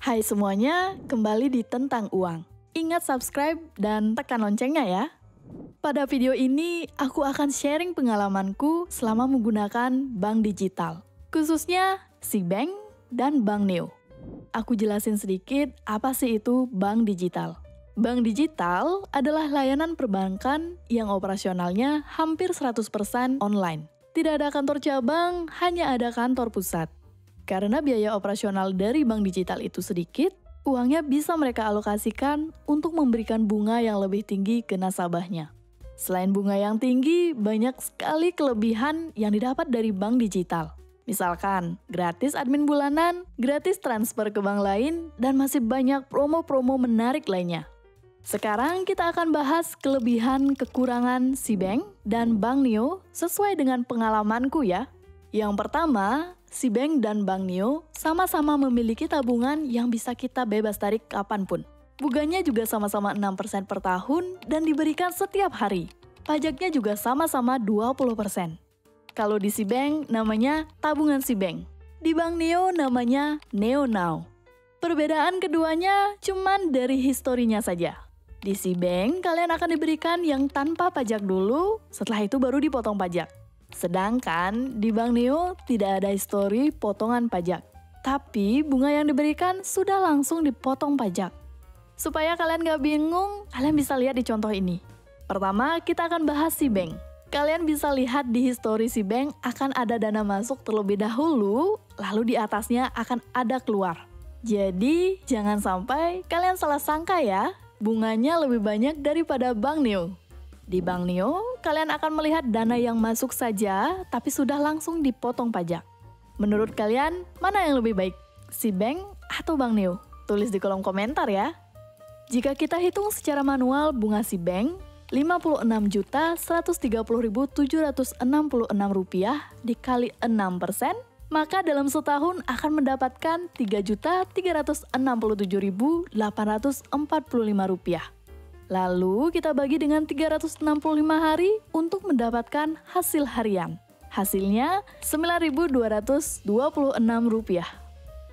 Hai semuanya, kembali di Tentang Uang. Ingat subscribe dan tekan loncengnya ya. Pada video ini, aku akan sharing pengalamanku selama menggunakan bank digital, khususnya SeaBank dan Bank Neo. Aku jelasin sedikit apa sih itu bank digital. Bank digital adalah layanan perbankan yang operasionalnya hampir 100% online. Tidak ada kantor cabang, hanya ada kantor pusat. Karena biaya operasional dari bank digital itu sedikit, uangnya bisa mereka alokasikan untuk memberikan bunga yang lebih tinggi ke nasabahnya. Selain bunga yang tinggi, banyak sekali kelebihan yang didapat dari bank digital. Misalkan, gratis admin bulanan, gratis transfer ke bank lain, dan masih banyak promo-promo menarik lainnya. Sekarang kita akan bahas kelebihan kekurangan SeaBank dan Bank Neo sesuai dengan pengalamanku ya. Yang pertama, SeaBank dan Bank Neo sama-sama memiliki tabungan yang bisa kita bebas tarik kapanpun. Bunganya juga sama-sama 6% per tahun dan diberikan setiap hari. Pajaknya juga sama-sama 20%. Kalau di SeaBank namanya tabungan SeaBank. Di Bank Neo namanya Neo Now. Perbedaan keduanya cuman dari historinya saja. Di SeaBank kalian akan diberikan yang tanpa pajak dulu, setelah itu baru dipotong pajak. Sedangkan di Bank Neo tidak ada histori potongan pajak. Tapi bunga yang diberikan sudah langsung dipotong pajak. Supaya kalian gak bingung, kalian bisa lihat di contoh ini. Pertama, kita akan bahas SeaBank. Kalian bisa lihat di histori SeaBank akan ada dana masuk terlebih dahulu, lalu di atasnya akan ada keluar. Jadi, jangan sampai kalian salah sangka ya, bunganya lebih banyak daripada Bank Neo. Di Bank Neo, kalian akan melihat dana yang masuk saja, tapi sudah langsung dipotong pajak. Menurut kalian, mana yang lebih baik? SeaBank atau Bank Neo? Tulis di kolom komentar ya. Jika kita hitung secara manual bunga SeaBank, Rp56.130.766 dikali 6%, maka dalam setahun akan mendapatkan Rp3.367.845. Lalu kita bagi dengan 365 hari untuk mendapatkan hasil harian. Hasilnya Rp9.226.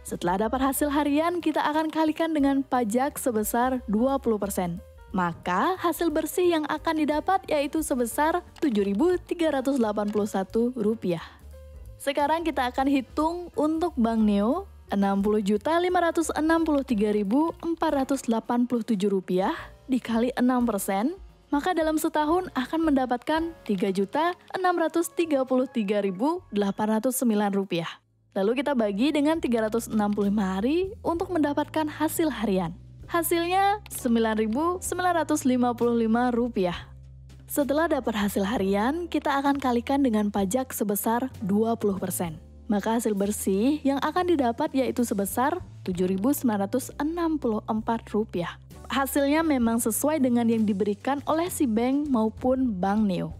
Setelah dapat hasil harian, kita akan kalikan dengan pajak sebesar 20%. Maka hasil bersih yang akan didapat yaitu sebesar Rp7.381. Sekarang kita akan hitung untuk Bank Neo, Rp60.563.487 dikali 6%, maka dalam setahun akan mendapatkan Rp3.633.809. Lalu kita bagi dengan 365 hari untuk mendapatkan hasil harian. Hasilnya Rp9.955. Setelah dapat hasil harian, kita akan kalikan dengan pajak sebesar 20%. Maka hasil bersih yang akan didapat yaitu sebesar Rp7.964. Hasilnya memang sesuai dengan yang diberikan oleh SeaBank maupun Bank Neo.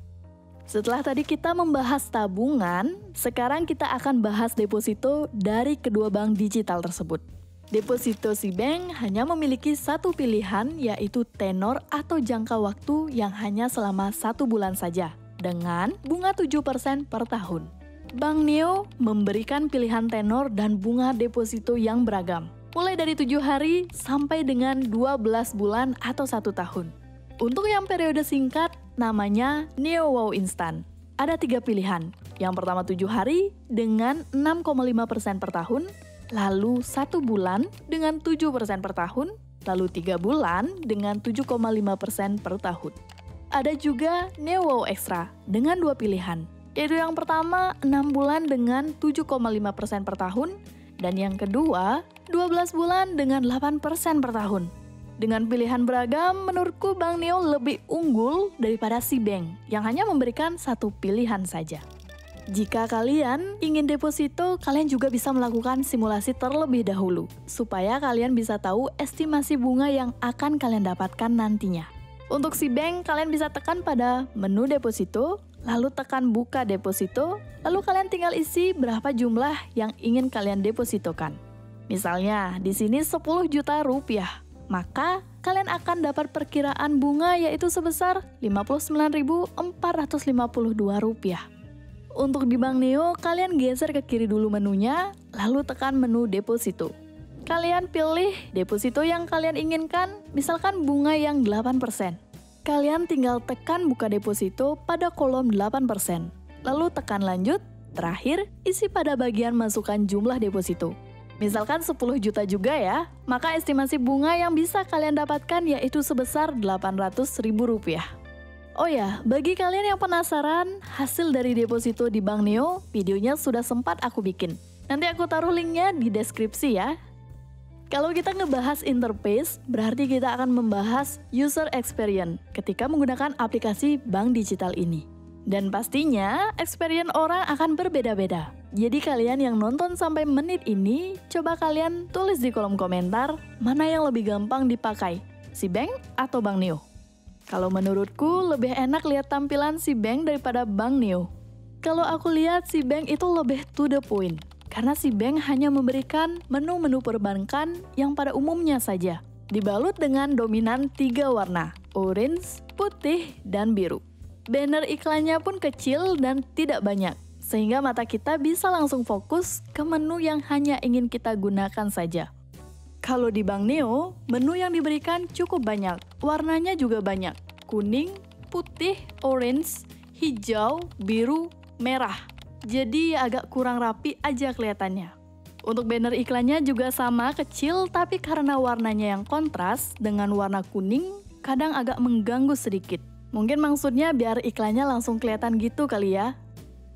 Setelah tadi kita membahas tabungan, sekarang kita akan bahas deposito dari kedua bank digital tersebut. Deposito SeaBank hanya memiliki satu pilihan yaitu tenor atau jangka waktu yang hanya selama 1 bulan saja, dengan bunga 7% per tahun. Bank Neo memberikan pilihan tenor dan bunga deposito yang beragam, mulai dari 7 hari sampai dengan 12 bulan atau 1 tahun. Untuk yang periode singkat, namanya Neo Wow Instant. Ada 3 pilihan. Yang pertama 7 hari dengan 6,5% per tahun, lalu 1 bulan dengan 7% per tahun, lalu 3 bulan dengan 7,5% per tahun. Ada juga Neo Wow Extra dengan 2 pilihan, yaitu yang pertama 6 bulan dengan 7,5% per tahun, dan yang kedua 12 bulan dengan 8% per tahun. Dengan pilihan beragam, menurutku Bank Neo lebih unggul daripada SeaBank yang hanya memberikan satu pilihan saja. Jika kalian ingin deposito, kalian juga bisa melakukan simulasi terlebih dahulu, supaya kalian bisa tahu estimasi bunga yang akan kalian dapatkan nantinya. Untuk SeaBank, kalian bisa tekan pada menu deposito, lalu tekan buka deposito, lalu kalian tinggal isi berapa jumlah yang ingin kalian depositokan. Misalnya, di sini Rp10 juta, maka kalian akan dapat perkiraan bunga yaitu sebesar Rp59.452. Untuk di Bank Neo, kalian geser ke kiri dulu menunya, lalu tekan menu deposito. Kalian pilih deposito yang kalian inginkan, misalkan bunga yang 8%. Kalian tinggal tekan buka deposito pada kolom 8%. Lalu tekan lanjut, terakhir isi pada bagian masukkan jumlah deposito. Misalkan 10 juta juga ya, maka estimasi bunga yang bisa kalian dapatkan yaitu sebesar Rp800.000. Oh ya, bagi kalian yang penasaran hasil dari deposito di Bank Neo, videonya sudah sempat aku bikin. Nanti aku taruh linknya di deskripsi ya. Kalau kita ngebahas interface, berarti kita akan membahas user experience ketika menggunakan aplikasi bank digital ini. Dan pastinya, experience orang akan berbeda-beda. Jadi kalian yang nonton sampai menit ini, coba kalian tulis di kolom komentar mana yang lebih gampang dipakai, si Bank atau Bank Neo. Kalau menurutku, lebih enak lihat tampilan si Bank daripada Bank Neo. Kalau aku lihat si Bank itu lebih to the point. Karena si Bank hanya memberikan menu-menu perbankan yang pada umumnya saja, dibalut dengan dominan 3 warna, orange, putih, dan biru. Banner iklannya pun kecil dan tidak banyak, sehingga mata kita bisa langsung fokus ke menu yang hanya ingin kita gunakan saja. Kalau di Bank Neo, menu yang diberikan cukup banyak, warnanya juga banyak, kuning, putih, orange, hijau, biru, merah. Jadi agak kurang rapi aja kelihatannya. Untuk banner iklannya juga sama, kecil, tapi karena warnanya yang kontras dengan warna kuning, kadang agak mengganggu sedikit. Mungkin maksudnya biar iklannya langsung kelihatan gitu kali ya.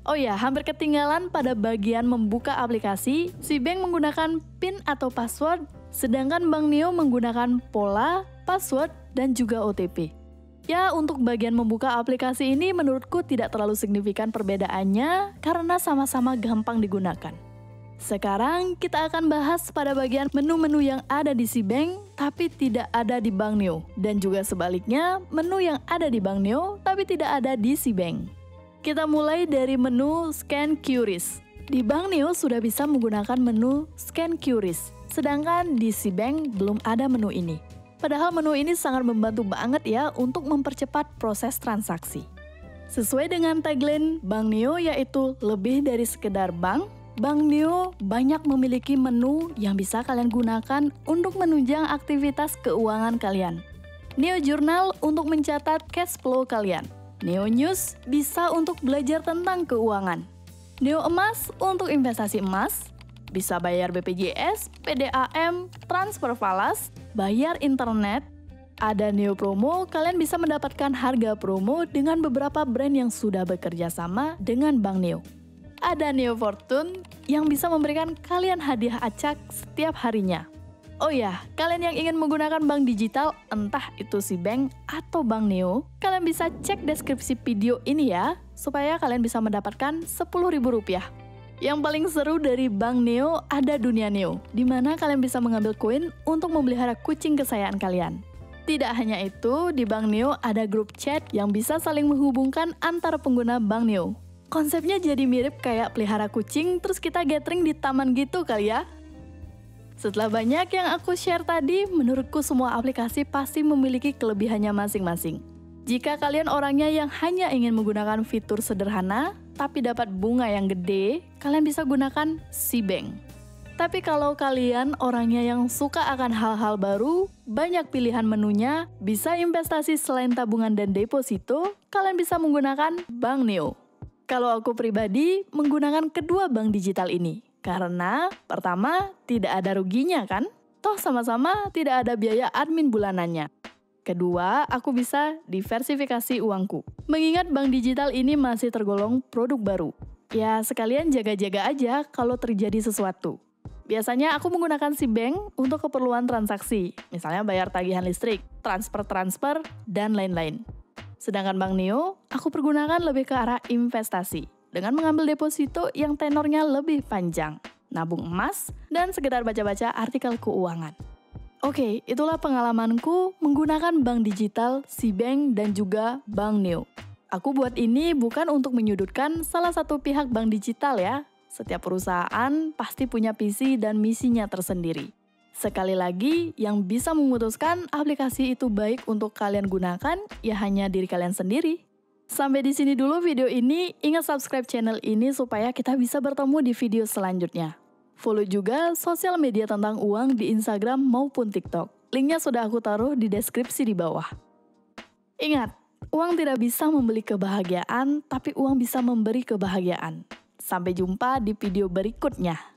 Oh ya, hampir ketinggalan pada bagian membuka aplikasi, si Bank menggunakan PIN atau password, sedangkan Bank Neo menggunakan pola, password, dan juga OTP. Ya, untuk bagian membuka aplikasi ini menurutku tidak terlalu signifikan perbedaannya karena sama-sama gampang digunakan. Sekarang kita akan bahas pada bagian menu-menu yang ada di si Bank tapi tidak ada di Bank Neo, dan juga sebaliknya menu yang ada di Bank Neo tapi tidak ada di si Bank. Kita mulai dari menu Scan QRIS. Di Bank Neo sudah bisa menggunakan menu Scan QRIS, sedangkan di si Bank belum ada menu ini. Padahal menu ini sangat membantu banget ya untuk mempercepat proses transaksi. Sesuai dengan tagline Bank Neo yaitu lebih dari sekedar bank, Bank Neo banyak memiliki menu yang bisa kalian gunakan untuk menunjang aktivitas keuangan kalian. Neo Journal untuk mencatat cash flow kalian. Neo News bisa untuk belajar tentang keuangan. Neo Emas untuk investasi emas. Bisa bayar BPJS, PDAM, transfer falas, bayar internet. Ada Neo Promo, kalian bisa mendapatkan harga promo dengan beberapa brand yang sudah bekerja sama dengan Bank Neo. Ada Neo Fortune yang bisa memberikan kalian hadiah acak setiap harinya. Oh ya, kalian yang ingin menggunakan bank digital, entah itu si Bank atau Bank Neo, kalian bisa cek deskripsi video ini ya, supaya kalian bisa mendapatkan Rp10.000. Yang paling seru dari Bank Neo ada Dunia Neo, di mana kalian bisa mengambil koin untuk memelihara kucing kesayangan kalian. Tidak hanya itu, di Bank Neo ada grup chat yang bisa saling menghubungkan antara pengguna Bank Neo. Konsepnya jadi mirip kayak pelihara kucing, terus kita gathering di taman gitu kali ya. Setelah banyak yang aku share tadi, menurutku semua aplikasi pasti memiliki kelebihannya masing-masing. Jika kalian orangnya yang hanya ingin menggunakan fitur sederhana, tapi dapat bunga yang gede, kalian bisa gunakan si Bank. Tapi kalau kalian orangnya yang suka akan hal-hal baru, banyak pilihan menunya, bisa investasi selain tabungan dan deposito, kalian bisa menggunakan Bank Neo. Kalau aku pribadi, menggunakan kedua bank digital ini. Karena, pertama, tidak ada ruginya kan? Toh sama-sama tidak ada biaya admin bulanannya. Kedua, aku bisa diversifikasi uangku. Mengingat bank digital ini masih tergolong produk baru. Ya, sekalian jaga-jaga aja kalau terjadi sesuatu. Biasanya aku menggunakan si Bank untuk keperluan transaksi, misalnya bayar tagihan listrik, transfer, dan lain-lain. Sedangkan Bank Neo, aku pergunakan lebih ke arah investasi, dengan mengambil deposito yang tenornya lebih panjang, nabung emas, dan sekedar baca-baca artikel keuangan. Oke, itulah pengalamanku menggunakan bank digital, si Bank, dan juga Bank Neo. Aku buat ini bukan untuk menyudutkan salah satu pihak bank digital ya. Setiap perusahaan pasti punya visi dan misinya tersendiri. Sekali lagi, yang bisa memutuskan aplikasi itu baik untuk kalian gunakan, ya hanya diri kalian sendiri. Sampai di sini dulu video ini, ingat subscribe channel ini supaya kita bisa bertemu di video selanjutnya. Follow juga sosial media tentang uang di Instagram maupun TikTok. Linknya sudah aku taruh di deskripsi di bawah. Ingat, uang tidak bisa membeli kebahagiaan, tapi uang bisa memberi kebahagiaan. Sampai jumpa di video berikutnya.